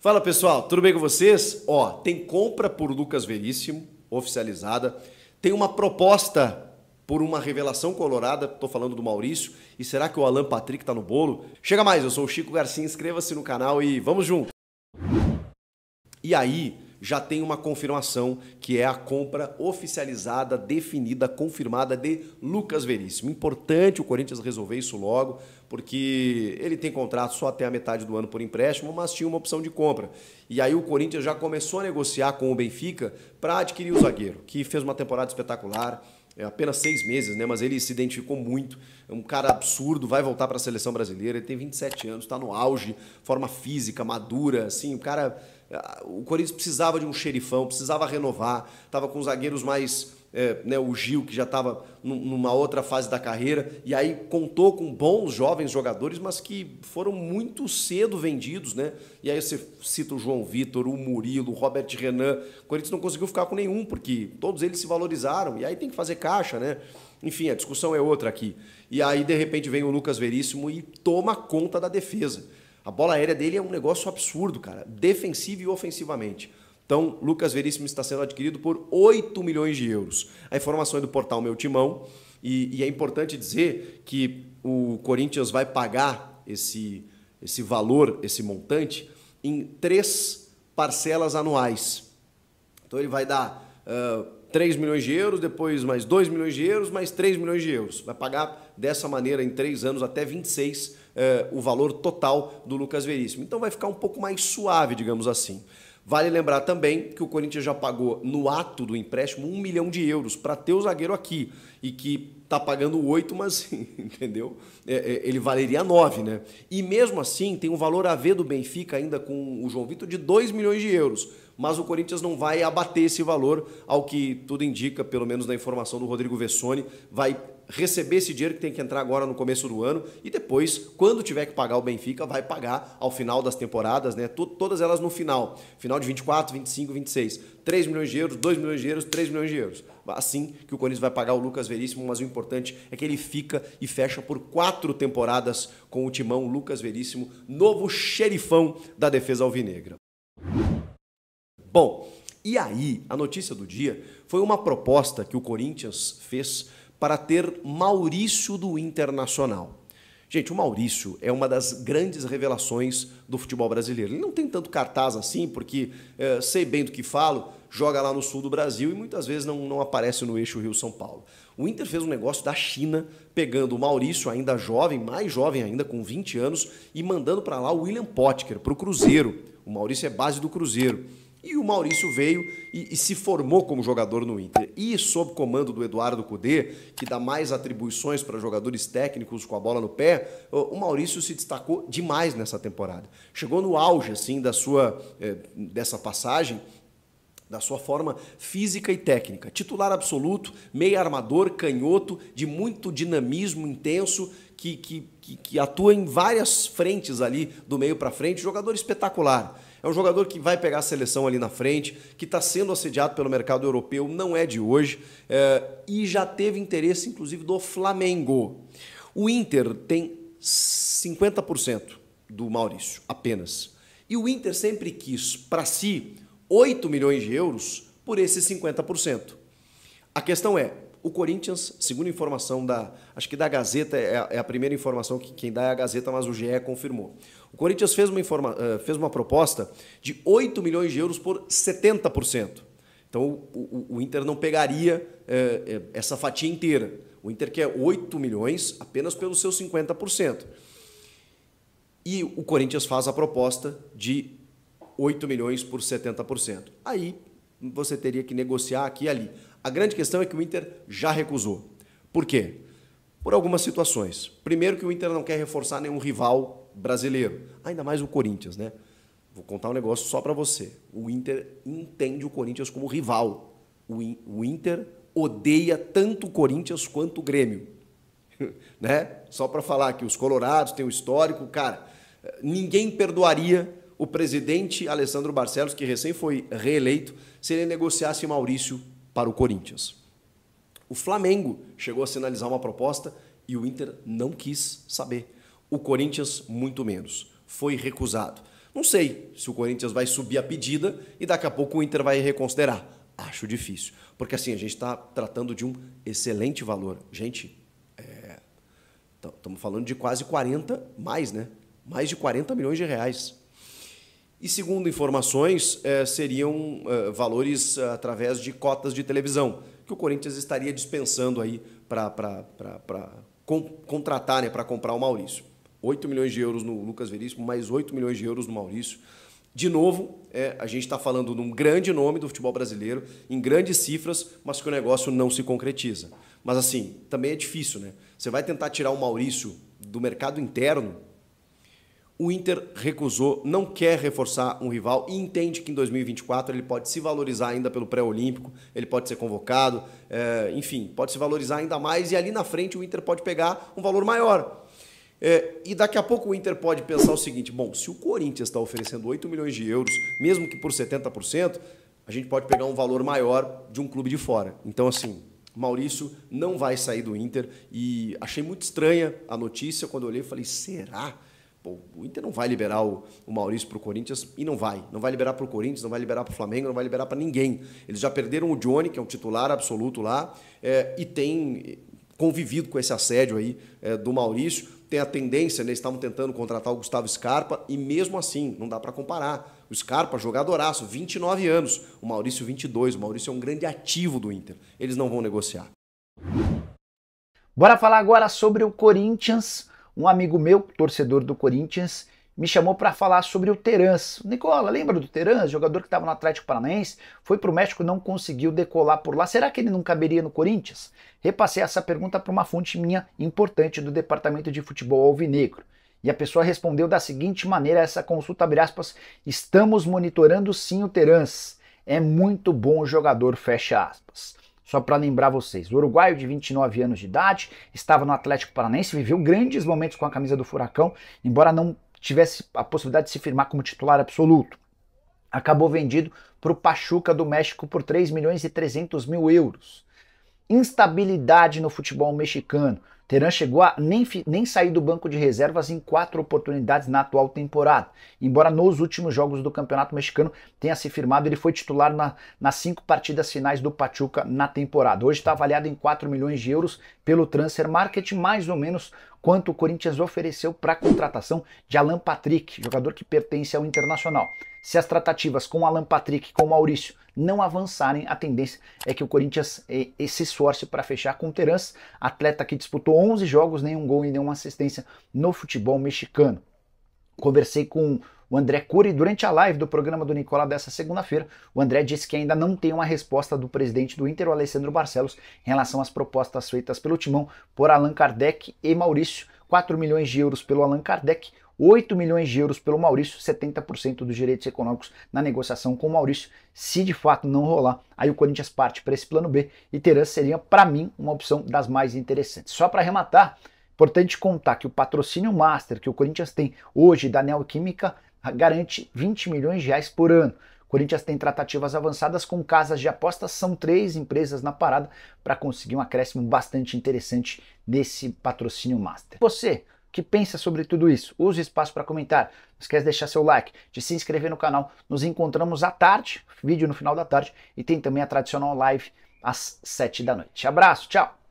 Fala pessoal, tudo bem com vocês? Ó, tem compra por Lucas Veríssimo, oficializada. Tem uma proposta por uma revelação colorada, tô falando do Maurício. E será que o Alan Patrick tá no bolo? Chega mais, eu sou o Chico Garcia, inscreva-se no canal e vamos junto! E aí, já tem uma confirmação que é a compra oficializada, definida, confirmada de Lucas Veríssimo. Importante o Corinthians resolver isso logo, porque ele tem contrato só até a metade do ano por empréstimo, mas tinha uma opção de compra. E aí o Corinthians já começou a negociar com o Benfica para adquirir o zagueiro, que fez uma temporada espetacular. É apenas 6 meses, né? Mas ele se identificou muito. É um cara absurdo, vai voltar para a seleção brasileira. Ele tem 27 anos, está no auge, forma física, madura, assim. O cara, o Corinthians precisava de um xerifão, precisava renovar. Tava com zagueiros mais, né? O Gil, que já estava numa outra fase da carreira, e aí contou com bons jovens jogadores, mas que foram muito cedo vendidos, né? E aí você cita o João Vitor, o Murilo, o Robert Renan. O Corinthians não conseguiu ficar com nenhum, porque todos eles se valorizaram, e aí tem que fazer caixa, né? Enfim, a discussão é outra aqui. E aí, de repente, vem o Lucas Veríssimo e toma conta da defesa. A bola aérea dele é um negócio absurdo, cara, defensivo e ofensivamente. Então, Lucas Veríssimo está sendo adquirido por 8 milhões de euros. A informação é do portal Meu Timão, e é importante dizer que o Corinthians vai pagar esse valor, esse montante, em 3 parcelas anuais. Então, ele vai dar 3 milhões de euros, depois mais 2 milhões de euros, mais 3 milhões de euros. Vai pagar dessa maneira em 3 anos, até 26, o valor total do Lucas Veríssimo. Então vai ficar um pouco mais suave, digamos assim. Vale lembrar também que o Corinthians já pagou no ato do empréstimo 1 milhão de euros para ter o zagueiro aqui, e que está pagando 8, mas, entendeu? Ele valeria 9, né? E mesmo assim tem um valor a ver do Benfica ainda com o João Vitor de 2 milhões de euros. Mas o Corinthians não vai abater esse valor, ao que tudo indica, pelo menos na informação do Rodrigo Vessone, vai receber esse dinheiro que tem que entrar agora no começo do ano e depois, quando tiver que pagar o Benfica, vai pagar ao final das temporadas, né? Todas elas no final de 24, 25, 26. 3 milhões de euros, 2 milhões de euros, 3 milhões de euros. Assim que o Corinthians vai pagar o Lucas Veríssimo, mas o importante é que ele fica e fecha por 4 temporadas com o timão Lucas Veríssimo, novo xerifão da defesa alvinegra. Bom, e aí a notícia do dia foi uma proposta que o Corinthians fez para ter Maurício do Internacional. Gente, o Maurício é uma das grandes revelações do futebol brasileiro. Ele não tem tanto cartaz assim, porque sei bem do que falo, joga lá no sul do Brasil e muitas vezes não aparece no eixo Rio-São Paulo. O Inter fez um negócio da China, pegando o Maurício, ainda jovem, mais jovem ainda, com 20 anos, e mandando para lá o William Potker, para o Cruzeiro. O Maurício é base do Cruzeiro. E o Maurício veio e se formou como jogador no Inter. E sob comando do Eduardo Cudê, que dá mais atribuições para jogadores técnicos com a bola no pé, o Maurício se destacou demais nessa temporada. Chegou no auge assim dessa passagem, da sua forma física e técnica. Titular absoluto, meio armador, canhoto, de muito dinamismo intenso, que atua em várias frentes ali, do meio para frente, jogador espetacular. É um jogador que vai pegar a seleção ali na frente, que está sendo assediado pelo mercado europeu, não é de hoje, e já teve interesse, inclusive, do Flamengo. O Inter tem 50% do Maurício, apenas. E o Inter sempre quis, para si, 8 milhões de euros por esses 50%. A questão é, o Corinthians, segundo informação acho que da Gazeta, é a primeira informação que quem dá é a Gazeta, mas o GE confirmou. O Corinthians fez uma proposta de 8 milhões de euros por 70%. Então o Inter não pegaria essa fatia inteira. O Inter quer 8 milhões apenas pelos seus 50%. E o Corinthians faz a proposta de 8 milhões por 70%. Aí você teria que negociar aqui e ali. A grande questão é que o Inter já recusou. Por quê? Por algumas situações. Primeiro, que o Inter não quer reforçar nenhum rival brasileiro. Ainda mais o Corinthians, né? Vou contar um negócio só para você. O Inter entende o Corinthians como rival. O Inter odeia tanto o Corinthians quanto o Grêmio. Né? Só para falar que os colorados têm o histórico. Cara, ninguém perdoaria o presidente Alessandro Barcelos, que recém foi reeleito, se ele negociasse Maurício para o Corinthians. O Flamengo chegou a sinalizar uma proposta e o Inter não quis saber. O Corinthians, muito menos. Foi recusado. Não sei se o Corinthians vai subir a pedida e daqui a pouco o Inter vai reconsiderar. Acho difícil. Porque assim, a gente está tratando de um excelente valor. Gente, estamos falando de quase 40, mais, né? Mais de 40 milhões de reais. E segundo informações, seriam valores através de cotas de televisão, que o Corinthians estaria dispensando aí para contratar, né, para comprar o Maurício. 8 milhões de euros no Lucas Veríssimo, mais 8 milhões de euros no Maurício. De novo, a gente está falando de um grande nome do futebol brasileiro, em grandes cifras, mas que o negócio não se concretiza. Mas assim, também é difícil, né? Você vai tentar tirar o Maurício do mercado interno. O Inter recusou, não quer reforçar um rival e entende que em 2024 ele pode se valorizar ainda pelo pré-olímpico, ele pode ser convocado, enfim, pode se valorizar ainda mais e ali na frente o Inter pode pegar um valor maior. E daqui a pouco o Inter pode pensar o seguinte, bom, se o Corinthians está oferecendo 8 milhões de euros, mesmo que por 70%, a gente pode pegar um valor maior de um clube de fora. Então, assim, Maurício não vai sair do Inter e achei muito estranha a notícia quando eu olhei e falei, será? Pô, o Inter não vai liberar o Maurício para o Corinthians e não vai. Não vai liberar para o Corinthians, não vai liberar para o Flamengo, não vai liberar para ninguém. Eles já perderam o Johnny, que é um titular absoluto lá, e tem convivido com esse assédio aí do Maurício. Tem a tendência, né, eles estavam tentando contratar o Gustavo Scarpa e mesmo assim não dá para comparar. O Scarpa, jogadoraço, 29 anos. O Maurício, 22. O Maurício é um grande ativo do Inter. Eles não vão negociar. Bora falar agora sobre o Corinthians. Um amigo meu, torcedor do Corinthians, me chamou para falar sobre o Terans. Nicola, lembra do Terans? Jogador que estava no Atlético Paranaense, foi para o México e não conseguiu decolar por lá. Será que ele não caberia no Corinthians? Repassei essa pergunta para uma fonte minha importante do departamento de futebol alvinegro. E a pessoa respondeu da seguinte maneira a essa consulta, abre aspas, estamos monitorando sim o Terans. É muito bom jogador, fecha aspas. Só para lembrar vocês, o uruguaio de 29 anos de idade, estava no Atlético Paranaense, viveu grandes momentos com a camisa do Furacão, embora não tivesse a possibilidade de se firmar como titular absoluto. Acabou vendido para o Pachuca do México por 3 milhões e 300 mil euros. Instabilidade no futebol mexicano. Terans chegou a nem sair do banco de reservas em 4 oportunidades na atual temporada. Embora nos últimos jogos do Campeonato Mexicano tenha se firmado, ele foi titular nas 5 partidas finais do Pachuca na temporada. Hoje está avaliado em 4 milhões de euros pelo Transfer Market, mais ou menos quanto o Corinthians ofereceu para a contratação de Alan Patrick, jogador que pertence ao Internacional. Se as tratativas com Alan Patrick e com Maurício não avançarem, a tendência é que o Corinthians se esforce para fechar com o Terans, atleta que disputou 11 jogos, nenhum gol e nenhuma assistência no futebol mexicano. Conversei com o André Cury durante a live do programa do Nicola dessa segunda-feira. O André disse que ainda não tem uma resposta do presidente do Inter, o Alessandro Barcelos, em relação às propostas feitas pelo Timão por Allan Kardec e Maurício. 4 milhões de euros pelo Allan Kardec, 8 milhões de euros pelo Maurício, 70% dos direitos econômicos na negociação com o Maurício. Se de fato não rolar, aí o Corinthians parte para esse plano B e Terans seria, para mim, uma opção das mais interessantes. Só para arrematar, importante contar que o patrocínio master que o Corinthians tem hoje da Neoquímica garante 20 milhões de reais por ano. O Corinthians tem tratativas avançadas com casas de apostas, são 3 empresas na parada para conseguir um acréscimo bastante interessante desse patrocínio master. Você que pensa sobre tudo isso? Use o espaço para comentar. Não esquece de deixar seu like, de se inscrever no canal. Nos encontramos à tarde, vídeo no final da tarde, e tem também a tradicional live às 7 da noite. Abraço, tchau!